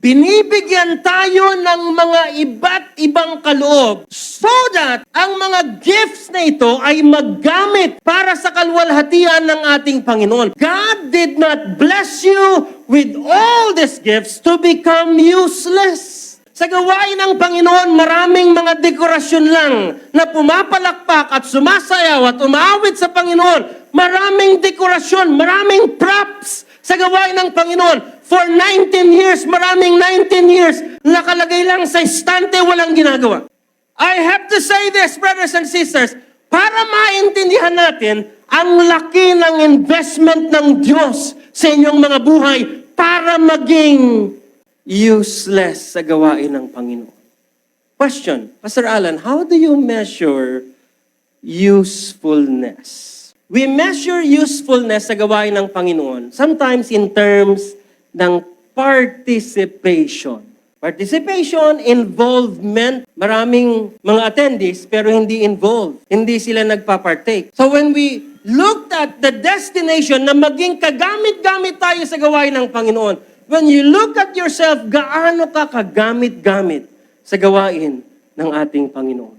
binibigyan tayo ng mga iba't ibang kaloob so that ang mga gifts na ito ay maggamit para sa kalwalhatian ng ating Panginoon. God did not bless you with all these gifts to become useless. Sa gawain ng Panginoon, maraming mga dekorasyon lang na pumapalakpak at sumasayaw at umaawit sa Panginoon. Maraming dekorasyon, maraming props sa gawain ng Panginoon. For 19 years, maraming 19 years, nakalagay lang sa istante, walang ginagawa. I have to say this, brothers and sisters, para maintindihan natin ang laki ng investment ng Diyos sa inyong mga buhay para maging useless sa gawain ng Panginoon. Question, Pastor Alan, how do you measure usefulness? We measure usefulness sa gawain ng Panginoon sometimes in terms ng participation. Participation, involvement, maraming mga attendees pero hindi involved. Hindi sila nagpa-partake. So when we looked at the destination na maging kagamit-gamit tayo sa gawain ng Panginoon, when you look at yourself, gaano ka kagamit-gamit sa gawain ng ating Panginoon?